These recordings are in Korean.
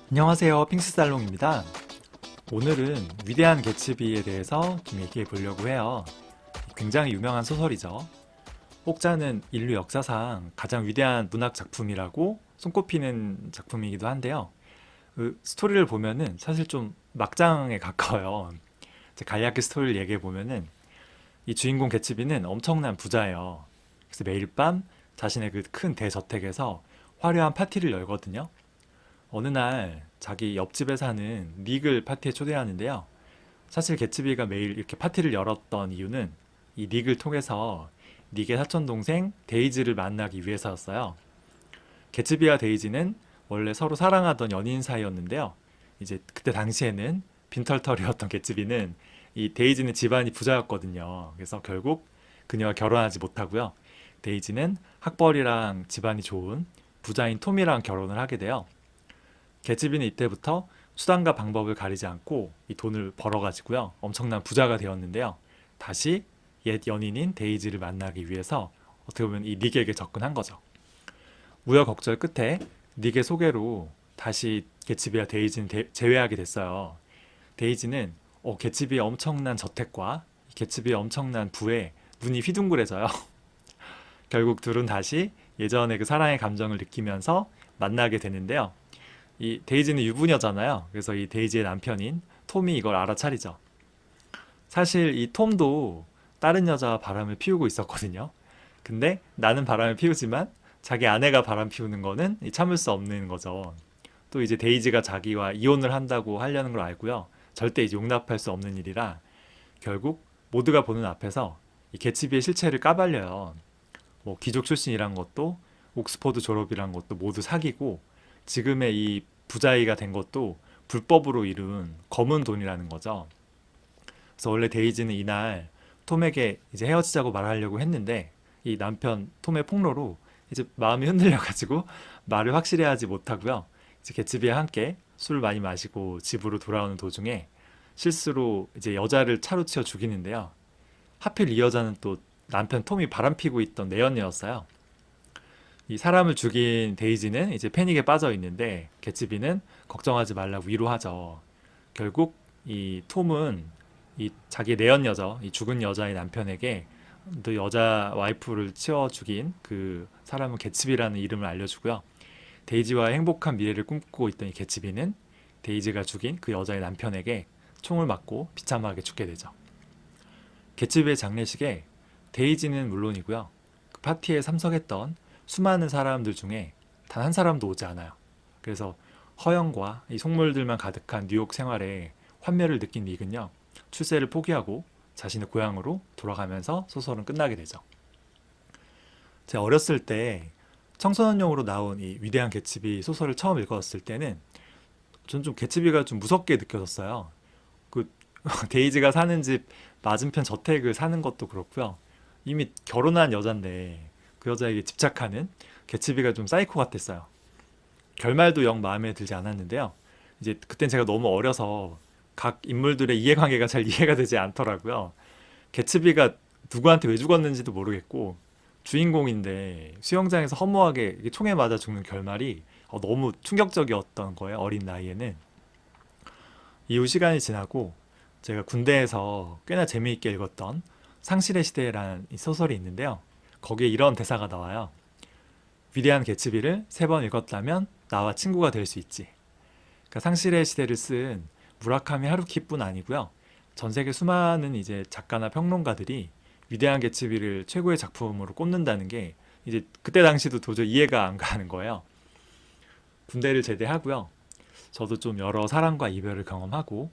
안녕하세요. 핑스살롱입니다. 오늘은 위대한 개츠비에 대해서 좀 얘기해 보려고 해요. 굉장히 유명한 소설이죠. 혹자는 인류 역사상 가장 위대한 문학 작품이라고 손꼽히는 작품이기도 한데요. 그 스토리를 보면은 사실 좀 막장에 가까워요. 이제 간략히 스토리를 얘기해 보면은 이 주인공 개츠비는 엄청난 부자예요. 그래서 매일 밤 자신의 그 큰 대저택에서 화려한 파티를 열거든요. 어느 날 자기 옆집에 사는 닉을 파티에 초대하는데요. 사실 개츠비가 매일 이렇게 파티를 열었던 이유는 이 닉을 통해서 닉의 사촌 동생 데이지를 만나기 위해서였어요. 개츠비와 데이지는 원래 서로 사랑하던 연인 사이였는데요. 이제 그때 당시에는 빈털털이었던 개츠비는 이 데이지는 집안이 부자였거든요. 그래서 결국 그녀와 결혼하지 못하고요. 데이지는 학벌이랑 집안이 좋은 부자인 톰이랑 결혼을 하게 돼요. 개츠비는 이때부터 수단과 방법을 가리지 않고 이 돈을 벌어가지고요. 엄청난 부자가 되었는데요. 다시 옛 연인인 데이지를 만나기 위해서 어떻게 보면 이 닉에게 접근한 거죠. 우여곡절 끝에 닉의 소개로 다시 개츠비와 데이지는 재회하게 됐어요. 데이지는 개츠비의 엄청난 저택과 개츠비의 엄청난 부에 눈이 휘둥그레져요. 결국 둘은 다시 예전의 그 사랑의 감정을 느끼면서 만나게 되는데요. 이 데이지는 유부녀잖아요. 그래서 이 데이지의 남편인 톰이 이걸 알아차리죠. 사실 이 톰도 다른 여자와 바람을 피우고 있었거든요. 근데 나는 바람을 피우지만 자기 아내가 바람 피우는 거는 참을 수 없는 거죠. 또 이제 데이지가 자기와 이혼을 한다고 하려는 걸 알고요. 절대 이제 용납할 수 없는 일이라 결국 모두가 보는 앞에서 이 개츠비의 실체를 까발려요. 뭐 귀족 출신이란 것도 옥스퍼드 졸업이란 것도 모두 사기고 지금의 이 부자이가 된 것도 불법으로 이룬 검은 돈이라는 거죠. 그래서 원래 데이지는 이날 톰에게 이제 헤어지자고 말하려고 했는데 이 남편 톰의 폭로로 이제 마음이 흔들려가지고 말을 확실히 하지 못하고요. 이제 개츠비와 함께 술을 많이 마시고 집으로 돌아오는 도중에 실수로 이제 여자를 차로 치어 죽이는데요. 하필 이 여자는 또 남편 톰이 바람피고 있던 내연녀였어요. 이 사람을 죽인 데이지는 이제 패닉에 빠져 있는데 개츠비는 걱정하지 말라고 위로하죠. 결국 이 톰은 이 자기 내연 여자, 이 죽은 여자의 남편에게 또 여자 와이프를 치워 죽인 그 사람은 개츠비라는 이름을 알려주고요. 데이지와 행복한 미래를 꿈꾸고 있던 이 개츠비는 데이지가 죽인 그 여자의 남편에게 총을 맞고 비참하게 죽게 되죠. 개츠비의 장례식에 데이지는 물론이고요. 그 파티에 참석했던 수많은 사람들 중에 단 한 사람도 오지 않아요. 그래서 허영과 이 속물들만 가득한 뉴욕 생활에 환멸을 느낀 닉은요. 출세를 포기하고 자신의 고향으로 돌아가면서 소설은 끝나게 되죠. 제가 어렸을 때 청소년용으로 나온 이 위대한 개츠비 소설을 처음 읽었을 때는 전 좀 개츠비가 좀 무섭게 느껴졌어요. 그 데이지가 사는 집 맞은편 저택을 사는 것도 그렇고요. 이미 결혼한 여잔데 그 여자에게 집착하는 개츠비가 좀 사이코 같았어요. 결말도 영 마음에 들지 않았는데요. 이제 그땐 제가 너무 어려서 각 인물들의 이해관계가 잘 이해가 되지 않더라고요. 개츠비가 누구한테 왜 죽었는지도 모르겠고 주인공인데 수영장에서 허무하게 이게 총에 맞아 죽는 결말이 너무 충격적이었던 거예요. 어린 나이에는. 이후 시간이 지나고 제가 군대에서 꽤나 재미있게 읽었던 상실의 시대라는 이 소설이 있는데요. 거기에 이런 대사가 나와요. 위대한 개츠비를 3번 읽었다면 나와 친구가 될 수 있지. 그러니까 상실의 시대를 쓴 무라카미 하루키뿐 아니고요. 전 세계 수많은 이제 작가나 평론가들이 위대한 개츠비를 최고의 작품으로 꼽는다는 게 이제 그때 당시도 도저히 이해가 안 가는 거예요. 군대를 제대하고요. 저도 좀 여러 사랑과 이별을 경험하고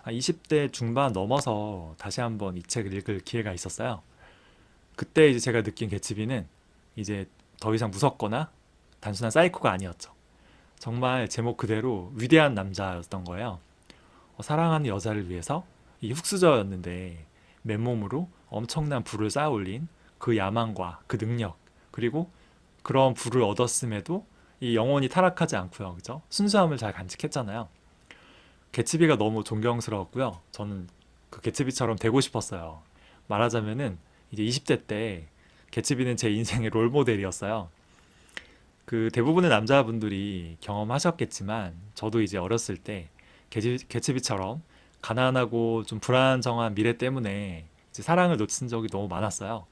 20대 중반 넘어서 다시 한번 이 책을 읽을 기회가 있었어요. 그때 이제 제가 느낀 개츠비는 이제 더 이상 무섭거나 단순한 사이코가 아니었죠. 정말 제목 그대로 위대한 남자였던 거예요. 사랑하는 여자를 위해서 이 흙수저였는데 맨몸으로 엄청난 부를 쌓아 올린 그 야망과 그 능력 그리고 그런 부를 얻었음에도 이 영혼이 타락하지 않고요. 그죠? 순수함을 잘 간직했잖아요. 개츠비가 너무 존경스러웠고요. 저는 그 개츠비처럼 되고 싶었어요. 말하자면은 이제 20대 때 개츠비는 제 인생의 롤 모델이었어요. 그 대부분의 남자분들이 경험하셨겠지만 저도 이제 어렸을 때 개츠비처럼 가난하고 좀 불안정한 미래 때문에 이제 사랑을 놓친 적이 너무 많았어요.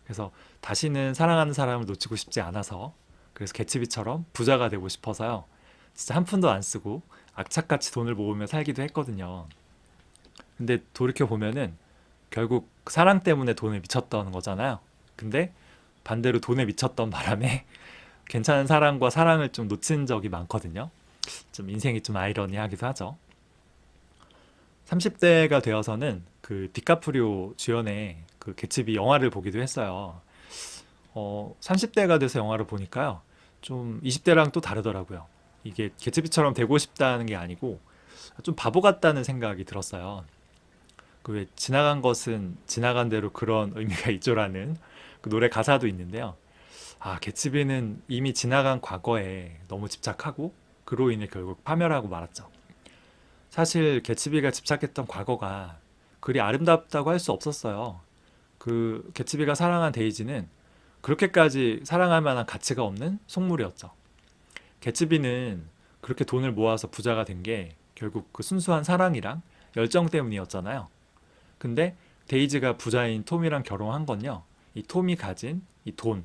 그래서 다시는 사랑하는 사람을 놓치고 싶지 않아서 그래서 개츠비처럼 부자가 되고 싶어서요. 진짜 한 푼도 안 쓰고 악착같이 돈을 모으며 살기도 했거든요. 근데 돌이켜 보면은 결국 사랑 때문에 돈에 미쳤던 거잖아요. 근데 반대로 돈에 미쳤던 바람에 괜찮은 사람과 사랑을 좀 놓친 적이 많거든요. 좀 인생이 좀 아이러니하기도 하죠. 30대가 되어서는 그 디카프리오 주연의 그 개츠비 영화를 보기도 했어요. 30대가 돼서 영화를 보니까요. 좀 20대랑 또 다르더라고요. 이게 개츠비처럼 되고 싶다는 게 아니고 좀 바보 같다는 생각이 들었어요. 그 왜 지나간 것은 지나간 대로 그런 의미가 있죠라는 그 노래 가사도 있는데요. 아, 개츠비는 이미 지나간 과거에 너무 집착하고 그로 인해 결국 파멸하고 말았죠. 사실 개츠비가 집착했던 과거가 그리 아름답다고 할 수 없었어요. 그 개츠비가 사랑한 데이지는 그렇게까지 사랑할 만한 가치가 없는 속물이었죠. 개츠비는 그렇게 돈을 모아서 부자가 된 게 결국 그 순수한 사랑이랑 열정 때문이었잖아요. 근데 데이지가 부자인 톰이랑 결혼한 건요. 이 톰이 가진 이 돈,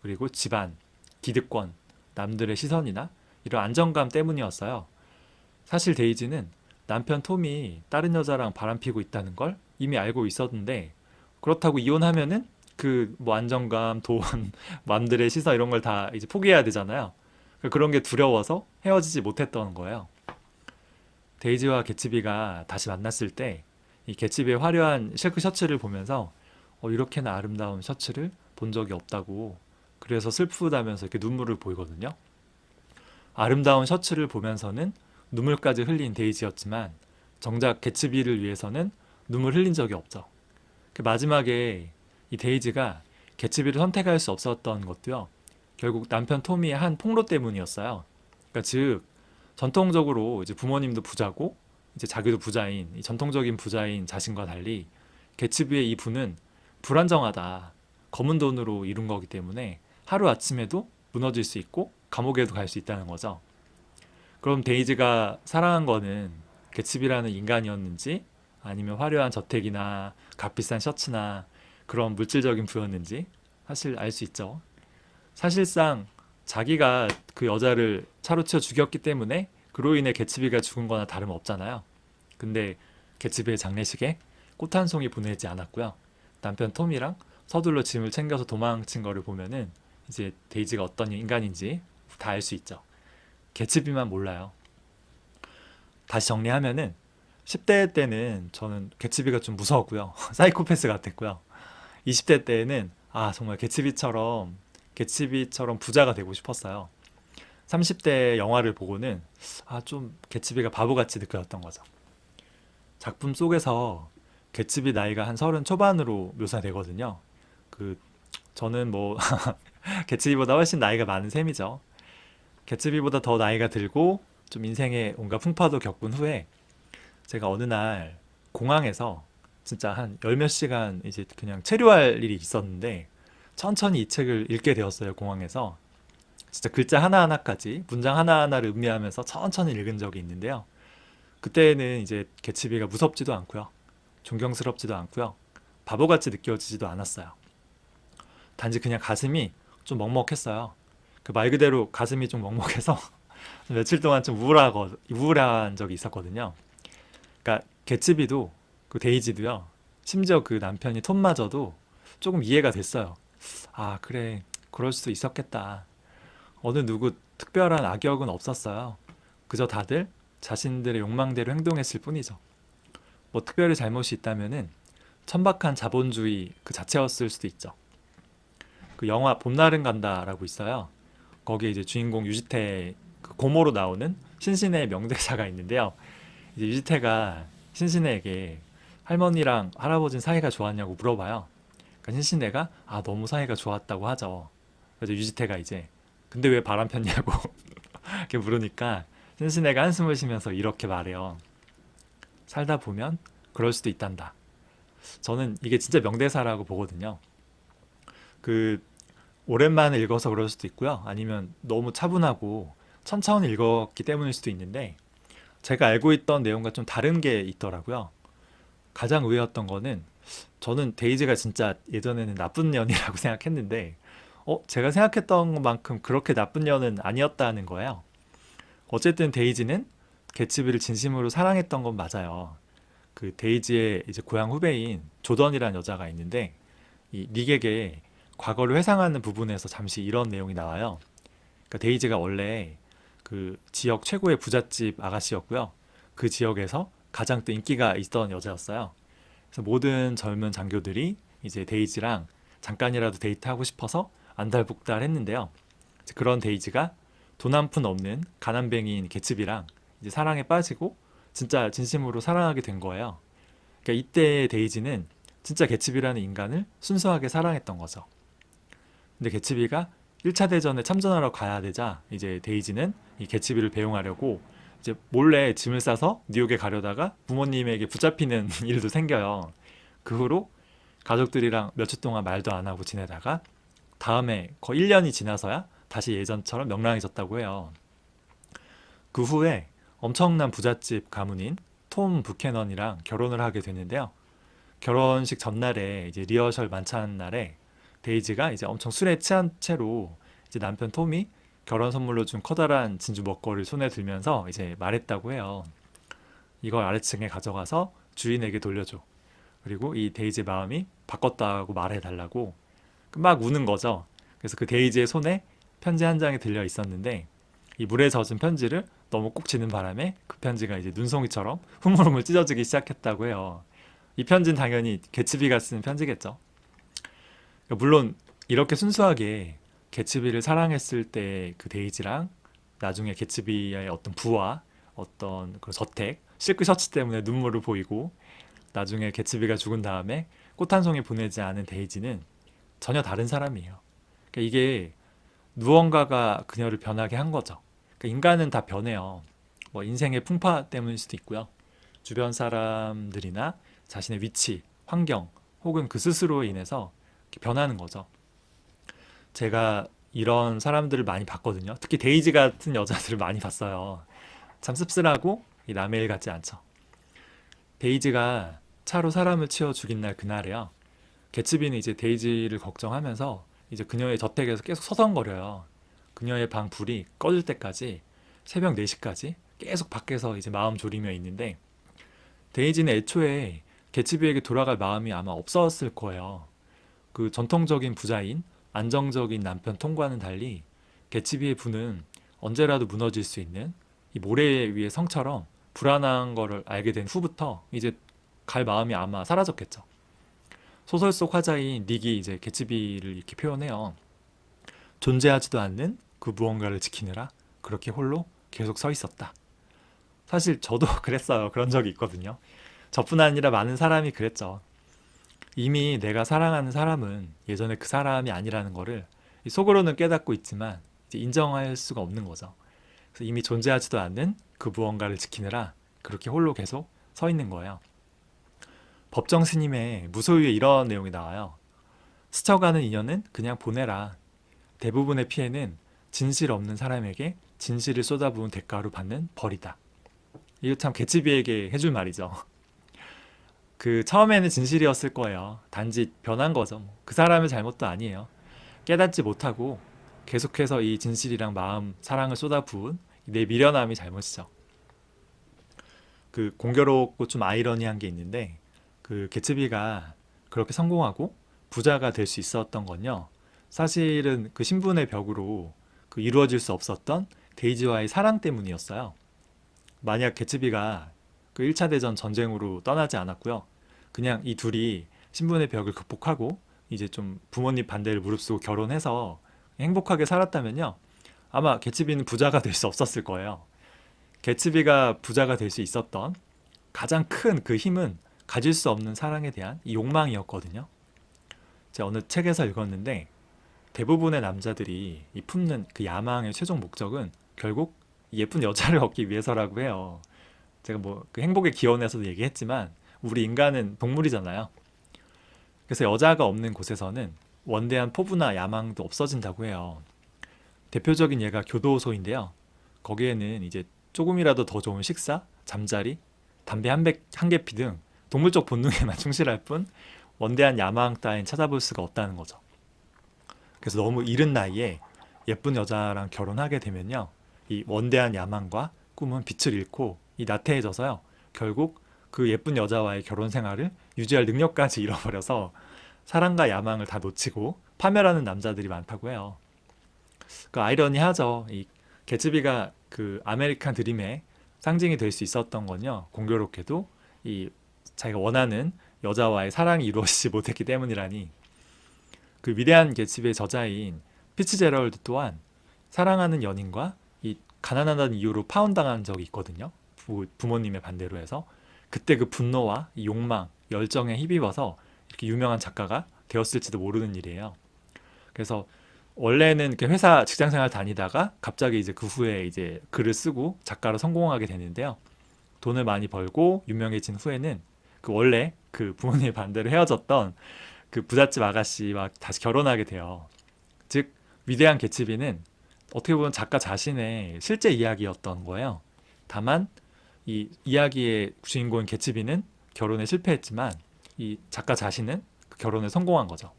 그리고 집안, 기득권, 남들의 시선이나 이런 안정감 때문이었어요. 사실 데이지는 남편 톰이 다른 여자랑 바람피고 있다는 걸 이미 알고 있었는데 그렇다고 이혼하면은 그 뭐 안정감, 돈, 남들의 시선 이런 걸 다 이제 포기해야 되잖아요. 그런 게 두려워서 헤어지지 못했던 거예요. 데이지와 개츠비가 다시 만났을 때 이 개츠비의 화려한 실크 셔츠를 보면서 이렇게나 아름다운 셔츠를 본 적이 없다고 그래서 슬프다면서 이렇게 눈물을 보이거든요. 아름다운 셔츠를 보면서는 눈물까지 흘린 데이지였지만 정작 개츠비를 위해서는 눈물 흘린 적이 없죠. 그 마지막에 이 데이지가 개츠비를 선택할 수 없었던 것도요. 결국 남편 토미의 한 폭로 때문이었어요. 그러니까 즉 전통적으로 이제 부모님도 부자고 이제 자기도 부자인 이 전통적인 부자인 자신과 달리 개츠비의 이 부는 불안정하다. 검은 돈으로 이룬 거기 때문에 하루 아침에도 무너질 수 있고 감옥에도 갈 수 있다는 거죠. 그럼 데이지가 사랑한 거는 개츠비라는 인간이었는지 아니면 화려한 저택이나 값비싼 셔츠나 그런 물질적인 부였는지 사실 알 수 있죠. 사실상 자기가 그 여자를 차로 치어 죽였기 때문에 그로 인해 개츠비가 죽은 거나 다름없잖아요. 근데 개츠비의 장례식에 꽃 한 송이 보내지 않았고요. 남편 톰이랑 서둘러 짐을 챙겨서 도망친 거를 보면은 이제 데이지가 어떤 인간인지 다 알 수 있죠. 개츠비만 몰라요. 다시 정리하면은 10대 때는 저는 개츠비가 좀 무서웠고요. 사이코패스 같았고요. 20대 때는 아 정말 개츠비처럼 부자가 되고 싶었어요. 30대 영화를 보고는 아 좀 개츠비가 바보같이 느껴졌던 거죠. 작품 속에서 개츠비 나이가 한 30 초반으로 묘사되거든요. 그 저는 뭐 개츠비보다 훨씬 나이가 많은 셈이죠. 개츠비보다 더 나이가 들고 좀 인생의 온갖 풍파도 겪은 후에 제가 어느 날 공항에서 진짜 한 열 몇 시간 이제 그냥 체류할 일이 있었는데 천천히 이 책을 읽게 되었어요, 공항에서. 진짜 글자 하나하나까지 문장 하나하나를 음미하면서 천천히 읽은 적이 있는데요. 그때는 이제 개츠비가 무섭지도 않고요. 존경스럽지도 않고요. 바보같이 느껴지지도 않았어요. 단지 그냥 가슴이 좀 먹먹했어요. 그 말 그대로 가슴이 좀 먹먹해서 며칠 동안 좀 우울한 적이 있었거든요. 그러니까 개츠비도 그 데이지도요. 심지어 그 남편이 톰마저도 조금 이해가 됐어요. 아, 그래. 그럴 수도 있었겠다. 어느 누구 특별한 악역은 없었어요. 그저 다들 자신들의 욕망대로 행동했을 뿐이죠. 뭐 특별히 잘못이 있다면은 천박한 자본주의 그 자체였을 수도 있죠. 그 영화 봄날은 간다라고 있어요. 거기에 이제 주인공 유지태 그 고모로 나오는 신신의 명대사가 있는데요. 이제 유지태가 신신에게 할머니랑 할아버지는 사이가 좋았냐고 물어봐요. 그러니까 신신애가 아 너무 사이가 좋았다고 하죠. 그래서 유지태가 이제 근데 왜 바람 폈냐고 이렇게 물으니까 신신애가 한숨을 쉬면서 이렇게 말해요. 살다 보면 그럴 수도 있단다. 저는 이게 진짜 명대사라고 보거든요. 그 오랜만에 읽어서 그럴 수도 있고요. 아니면 너무 차분하고 천천히 읽었기 때문일 수도 있는데 제가 알고 있던 내용과 좀 다른 게 있더라고요. 가장 의외였던 거는 저는 데이지가 진짜 예전에는 나쁜 년이라고 생각했는데 제가 생각했던 것만큼 그렇게 나쁜 년은 아니었다는 거예요. 어쨌든 데이지는 개츠비를 진심으로 사랑했던 건 맞아요. 그 데이지의 이제 고향 후배인 조던이라는 여자가 있는데 이 닉에게 과거를 회상하는 부분에서 잠시 이런 내용이 나와요. 그러니까 데이지가 원래 그 지역 최고의 부잣집 아가씨였고요. 그 지역에서 가장 또 인기가 있던 여자였어요. 그래서 모든 젊은 장교들이 이제 데이지랑 잠깐이라도 데이트하고 싶어서 안달복달 했는데요. 이제 그런 데이지가 돈 한 푼 없는 가난뱅이인 개츠비랑 이제 사랑에 빠지고 진짜 진심으로 사랑하게 된 거예요. 그러니까 이때 데이지는 진짜 개츠비라는 인간을 순수하게 사랑했던 거죠. 근데 개츠비가 1차 대전에 참전하러 가야 되자 이제 데이지는 이 개츠비를 배웅하려고 이제 몰래 짐을 싸서 뉴욕에 가려다가 부모님에게 붙잡히는 일도 생겨요. 그 후로 가족들이랑 몇 주 동안 말도 안 하고 지내다가 다음에 거의 1년이 지나서야 다시 예전처럼 명랑해졌다고 해요. 그 후에 엄청난 부잣집 가문인 톰 부캐넌이랑 결혼을 하게 됐는데요. 결혼식 전날에 이제 리허설 만찬 날에 데이지가 이제 엄청 술에 취한 채로 이제 남편 톰이 결혼 선물로 준 커다란 진주 먹거리를 손에 들면서 이제 말했다고 해요. 이걸 아래층에 가져가서 주인에게 돌려줘. 그리고 이 데이지의 마음이 바꿨다고 말해달라고 막 우는 거죠. 그래서 그 데이지의 손에 편지 한 장이 들려 있었는데 이 물에 젖은 편지를 너무 꼭 쥐는 바람에 그 편지가 이제 눈송이처럼 흐물흐물 찢어지기 시작했다고 해요. 이 편지는 당연히 개츠비가 쓴 편지겠죠. 물론 이렇게 순수하게 개츠비를 사랑했을 때 그 데이지랑 나중에 개츠비의 어떤 부와 어떤 그 저택, 실크 셔츠 때문에 눈물을 보이고 나중에 개츠비가 죽은 다음에 꽃 한 송이 보내지 않은 데이지는 전혀 다른 사람이에요. 그러니까 이게 무언가가 그녀를 변하게 한 거죠. 그러니까 인간은 다 변해요. 뭐 인생의 풍파 때문일 수도 있고요. 주변 사람들이나 자신의 위치, 환경 혹은 그 스스로에 인해서 변하는 거죠. 제가 이런 사람들을 많이 봤거든요. 특히 데이지 같은 여자들을 많이 봤어요. 참 씁쓸하고 남의 일 같지 않죠. 데이지가 차로 사람을 치워 죽인 날 그날에요. 개츠비는 이제 데이지를 걱정하면서 이제 그녀의 저택에서 계속 서성거려요. 그녀의 방 불이 꺼질 때까지 새벽 4시까지 계속 밖에서 이제 마음 졸이며 있는데 데이지는 애초에 개츠비에게 돌아갈 마음이 아마 없었을 거예요. 그 전통적인 부자인 안정적인 남편 톰과는 달리 개츠비의 부는 언제라도 무너질 수 있는 이 모래 위의 성처럼 불안한 거를 알게 된 후부터 이제 갈 마음이 아마 사라졌겠죠. 소설 속 화자인 닉이 이제 개츠비를 이렇게 표현해요. 존재하지도 않는 그 무언가를 지키느라 그렇게 홀로 계속 서 있었다. 사실 저도 그랬어요. 그런 적이 있거든요. 저뿐 아니라 많은 사람이 그랬죠. 이미 내가 사랑하는 사람은 예전에 그 사람이 아니라는 거를 속으로는 깨닫고 있지만 이제 인정할 수가 없는 거죠. 그래서 이미 존재하지도 않는 그 무언가를 지키느라 그렇게 홀로 계속 서 있는 거예요. 법정 스님의 무소유에 이런 내용이 나와요. 스쳐가는 인연은 그냥 보내라. 대부분의 피해는 진실 없는 사람에게 진실을 쏟아부은 대가로 받는 벌이다. 이거 참 개츠비에게 해줄 말이죠. 그 처음에는 진실이었을 거예요. 단지 변한 거죠. 그 사람의 잘못도 아니에요. 깨닫지 못하고 계속해서 이 진실이랑 마음, 사랑을 쏟아부은 내 미련함이 잘못이죠. 그 공교롭고 좀 아이러니한 게 있는데 그 개츠비가 그렇게 성공하고 부자가 될 수 있었던 건요. 사실은 그 신분의 벽으로 그 이루어질 수 없었던 데이지와의 사랑 때문이었어요. 만약 개츠비가 그 1차 대전 전쟁으로 떠나지 않았고요. 그냥 이 둘이 신분의 벽을 극복하고 이제 좀 부모님 반대를 무릅쓰고 결혼해서 행복하게 살았다면요. 아마 개츠비는 부자가 될 수 없었을 거예요. 개츠비가 부자가 될 수 있었던 가장 큰 그 힘은 가질 수 없는 사랑에 대한 이 욕망이었거든요. 제가 어느 책에서 읽었는데 대부분의 남자들이 이 품는 그 야망의 최종 목적은 결국 예쁜 여자를 얻기 위해서라고 해요. 제가 뭐 그 행복의 기원에서도 얘기했지만 우리 인간은 동물이잖아요. 그래서 여자가 없는 곳에서는 원대한 포부나 야망도 없어진다고 해요. 대표적인 예가 교도소인데요. 거기에는 이제 조금이라도 더 좋은 식사, 잠자리, 담배 한 개 피 등 동물적 본능에만 충실할 뿐 원대한 야망 따윈 찾아볼 수가 없다는 거죠. 그래서 너무 이른 나이에 예쁜 여자랑 결혼하게 되면요, 이 원대한 야망과 꿈은 빛을 잃고 이 나태해져서요, 결국 그 예쁜 여자와의 결혼 생활을 유지할 능력까지 잃어버려서 사랑과 야망을 다 놓치고 파멸하는 남자들이 많다고 해요. 그 아이러니하죠. 이 개츠비가 그 아메리칸 드림의 상징이 될 수 있었던 건요, 공교롭게도 이 자기가 원하는 여자와의 사랑이 이루어지지 못했기 때문이라니. 그 위대한 개츠비의 저자인 피츠제럴드 또한 사랑하는 연인과 이 가난하다는 이유로 파혼당한 적이 있거든요. 부모님의 반대로 해서. 그때 그 분노와 이 욕망, 열정에 힘입어서 이렇게 유명한 작가가 되었을지도 모르는 일이에요. 그래서 원래는 이렇게 회사 직장 생활 다니다가 갑자기 이제 그 후에 이제 글을 쓰고 작가로 성공하게 되는데요. 돈을 많이 벌고 유명해진 후에는 그 원래 그 부모님의 반대로 헤어졌던 그 부잣집 아가씨와 다시 결혼하게 돼요. 즉 위대한 개츠비는 어떻게 보면 작가 자신의 실제 이야기였던 거예요. 다만 이 이야기의 주인공인 개츠비는 결혼에 실패했지만 이 작가 자신은 그 결혼에 성공한 거죠.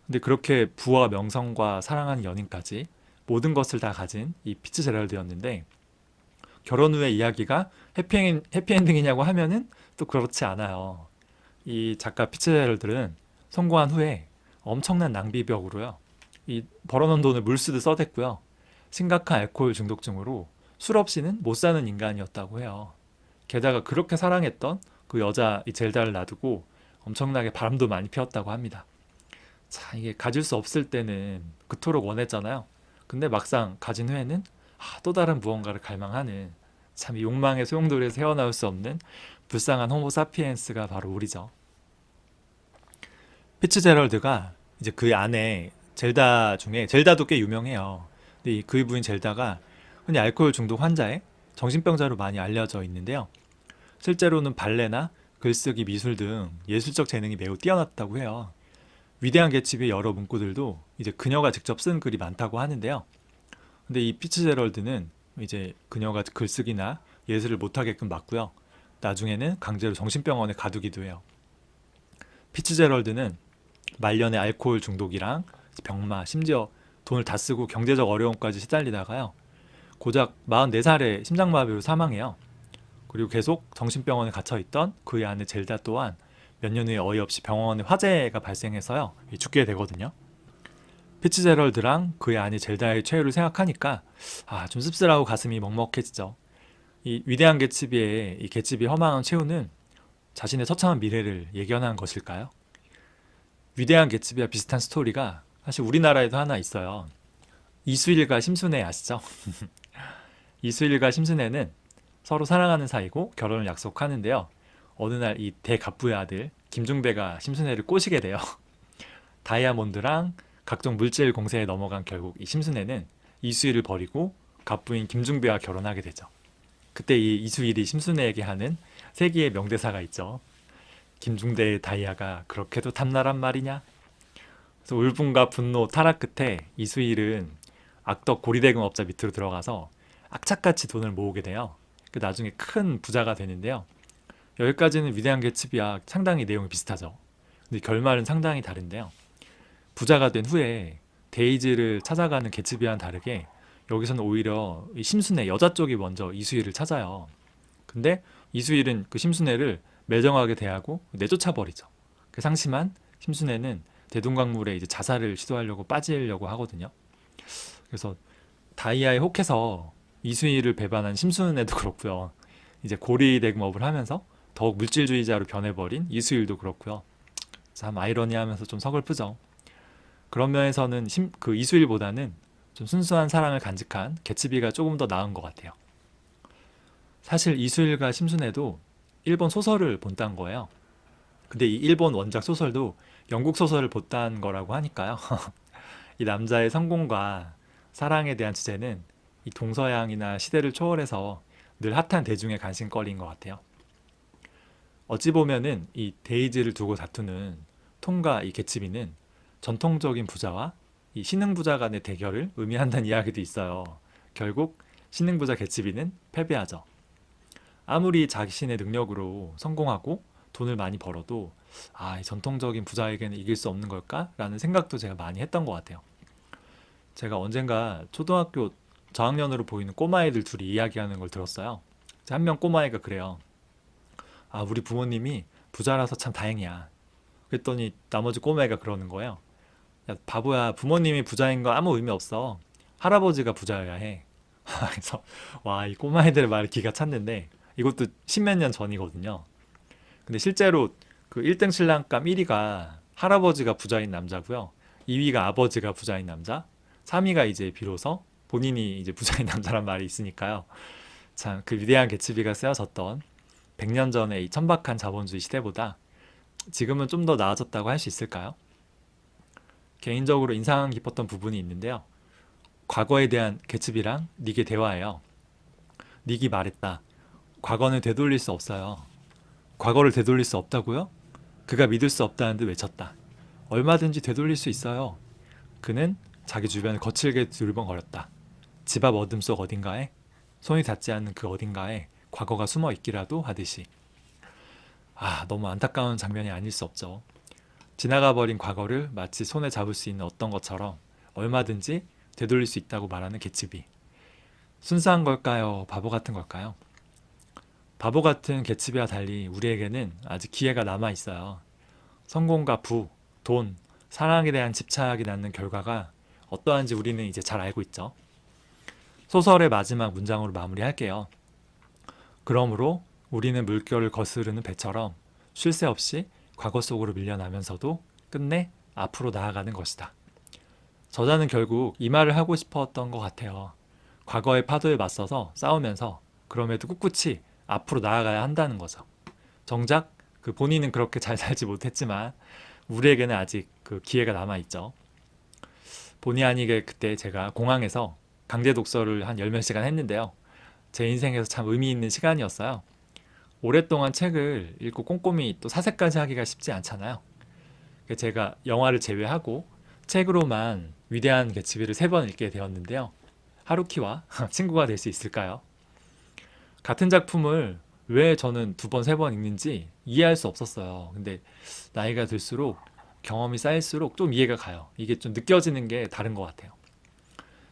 근데 그렇게 부와 명성과 사랑하는 연인까지 모든 것을 다 가진 이 피츠제럴드였는데, 결혼 후의 이야기가 해피엔딩이냐고 하면은 또 그렇지 않아요. 이 작가 피츠제럴드는 성공한 후에 엄청난 낭비벽으로요, 이 벌어놓은 돈을 물쓰듯 써댔고요, 심각한 알코올 중독증으로 술 없이는 못 사는 인간이었다고 해요. 게다가 그렇게 사랑했던 그 여자 이 젤다를 놔두고 엄청나게 바람도 많이 피웠다고 합니다. 자, 이게 가질 수 없을 때는 그토록 원했잖아요. 근데 막상 가진 후에는 또 다른 무언가를 갈망하는, 참 이 욕망의 소용돌이에서 헤어나올 수 없는 불쌍한 호모사피엔스가 바로 우리죠. 피츠제럴드가 이제 그 아내 젤다 중에, 젤다도 꽤 유명해요. 근데 그의 부인 젤다가 흔히 알코올 중독 환자에 정신병자로 많이 알려져 있는데요. 실제로는 발레나 글쓰기, 미술 등 예술적 재능이 매우 뛰어났다고 해요. 위대한 개츠비의 여러 문구들도 이제 그녀가 직접 쓴 글이 많다고 하는데요. 근데 이 피츠제럴드는 이제 그녀가 글쓰기나 예술을 못하게끔 막고요, 나중에는 강제로 정신병원에 가두기도 해요. 피츠제럴드는 말년에 알코올 중독이랑 병마, 심지어 돈을 다 쓰고 경제적 어려움까지 시달리다가요, 고작 44살에 심장마비로 사망해요. 그리고 계속 정신병원에 갇혀있던 그의 아내 젤다 또한 몇 년 후에 어이없이 병원에 화재가 발생해서요, 죽게 되거든요. 피츠제럴드랑 그의 아내 젤다의 최후를 생각하니까 좀 씁쓸하고 가슴이 먹먹해지죠. 이 위대한 개츠비의 이 개츠비의 허망한 최후는 자신의 처참한 미래를 예견한 것일까요? 위대한 개츠비와 비슷한 스토리가 사실 우리나라에도 하나 있어요. 이수일과 심순애 아시죠? 이수일과 심순애는 서로 사랑하는 사이고 결혼을 약속하는데요. 어느 날 이 대갑부의 아들 김중배가 심순애를 꼬시게 돼요. 다이아몬드랑 각종 물질 공세에 넘어간 결국 이 심순애는 이수일을 버리고 갑부인 김중배와 결혼하게 되죠. 그때 이 이수일이 심순애에게 하는 세기의 명대사가 있죠. 김중대의 다이아가 그렇게도 탐나란 말이냐? 그래서 울분과 분노, 타락 끝에 이수일은 악덕 고리대금 업자 밑으로 들어가서 악착같이 돈을 모으게 돼요. 그 나중에 큰 부자가 되는데요. 여기까지는 위대한 개츠비와 상당히 내용이 비슷하죠. 근데 결말은 상당히 다른데요. 부자가 된 후에 데이지를 찾아가는 개츠비와는 다르게 여기서는 오히려 이 심순애 여자 쪽이 먼저 이수일을 찾아요. 근데 이수일은 그 심순애를 매정하게 대하고 내쫓아 버리죠. 그 상심한 심순애는 대동강물에 이제 자살을 시도하려고 빠지려고 하거든요. 그래서 다이아에 혹해서 이수일을 배반한 심순애도 그렇고요. 이제 고리대금업을 하면서 더욱 물질주의자로 변해버린 이수일도 그렇고요. 참 아이러니하면서 좀 서글프죠. 그런 면에서는 그 이수일보다는 좀 순수한 사랑을 간직한 개츠비가 조금 더 나은 것 같아요. 사실 이수일과 심순애도 일본 소설을 본딴 거예요. 근데 이 일본 원작 소설도 영국 소설을 본딴 거라고 하니까요. 이 남자의 성공과 사랑에 대한 주제는 이 동서양이나 시대를 초월해서 늘 핫한 대중의 관심거리인 것 같아요. 어찌 보면은 이 데이지를 두고 다투는 톰과 이 개츠비는 전통적인 부자와 이 신흥 부자 간의 대결을 의미한다는 이야기도 있어요. 결국 신흥 부자 개츠비는 패배하죠. 아무리 자신의 능력으로 성공하고 돈을 많이 벌어도 이 전통적인 부자에게는 이길 수 없는 걸까? 라는 생각도 제가 많이 했던 것 같아요. 제가 언젠가 초등학교 저학년으로 보이는 꼬마애들 둘이 이야기하는 걸 들었어요. 한 명 꼬마애가 그래요. 우리 부모님이 부자라서 참 다행이야. 그랬더니 나머지 꼬마애가 그러는 거예요. 야, 바보야. 부모님이 부자인 거 아무 의미 없어. 할아버지가 부자여야 해. 그래서 이 꼬마애들의 말을 기가 찼는데 이것도 십몇 년 전이거든요. 근데 실제로 그 1등 신랑감 1위가 할아버지가 부자인 남자고요. 2위가 아버지가 부자인 남자, 3위가 이제 비로소 본인이 이제 부자인 남자란 말이 있으니까요. 참 그 위대한 개츠비가 쓰여졌던 100년 전의 이 천박한 자본주의 시대보다 지금은 좀 더 나아졌다고 할 수 있을까요? 개인적으로 인상 깊었던 부분이 있는데요. 과거에 대한 개츠비랑 닉의 대화예요. 닉이 말했다. 과거는 되돌릴 수 없어요. 과거를 되돌릴 수 없다고요? 그가 믿을 수 없다는 듯 외쳤다. 얼마든지 되돌릴 수 있어요. 그는 자기 주변을 거칠게 두리번거렸다. 집 앞 어둠 속 어딘가에, 손이 닿지 않는 그 어딘가에 과거가 숨어 있기라도 하듯이. 너무 안타까운 장면이 아닐 수 없죠. 지나가 버린 과거를 마치 손에 잡을 수 있는 어떤 것처럼 얼마든지 되돌릴 수 있다고 말하는 개츠비. 순수한 걸까요? 바보 같은 걸까요? 바보 같은 개츠비와 달리 우리에게는 아직 기회가 남아 있어요. 성공과 부, 돈, 사랑에 대한 집착이 낳는 결과가 어떠한지 우리는 이제 잘 알고 있죠. 소설의 마지막 문장으로 마무리할게요. 그러므로 우리는 물결을 거스르는 배처럼 쉴 새 없이 과거 속으로 밀려나면서도 끝내 앞으로 나아가는 것이다. 저자는 결국 이 말을 하고 싶었던 것 같아요. 과거의 파도에 맞서서 싸우면서 그럼에도 꿋꿋이 앞으로 나아가야 한다는 거죠. 정작 그 본인은 그렇게 잘 살지 못했지만 우리에게는 아직 그 기회가 남아있죠. 본의 아니게 그때 제가 공항에서 강제 독서를 한 10몇 시간 했는데요. 제 인생에서 참 의미 있는 시간이었어요. 오랫동안 책을 읽고 꼼꼼히 또 사색까지 하기가 쉽지 않잖아요. 제가 영화를 제외하고 책으로만 위대한 개츠비를 3번 읽게 되었는데요. 하루키와 친구가 될 수 있을까요? 같은 작품을 왜 저는 2번, 3번 읽는지 이해할 수 없었어요. 근데 나이가 들수록 경험이 쌓일수록 좀 이해가 가요. 이게 좀 느껴지는 게 다른 것 같아요.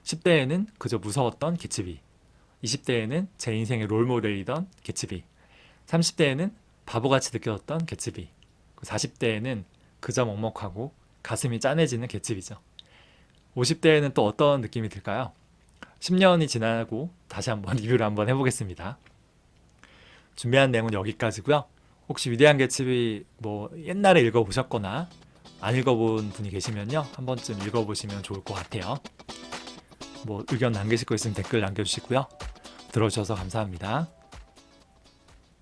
10대에는 그저 무서웠던 개츠비, 20대에는 제 인생의 롤모델이던 개츠비, 30대에는 바보같이 느껴졌던 개츠비, 40대에는 그저 먹먹하고 가슴이 짠해지는 개츠비죠. 50대에는 또 어떤 느낌이 들까요? 10년이 지나고 다시 한번 리뷰를 한번 해보겠습니다. 준비한 내용은 여기까지고요. 혹시 위대한 개츠비 옛날에 읽어보셨거나 안 읽어본 분이 계시면요, 한 번쯤 읽어보시면 좋을 것 같아요. 의견 남기실 거 있으면 댓글 남겨주시고요. 들어주셔서 감사합니다.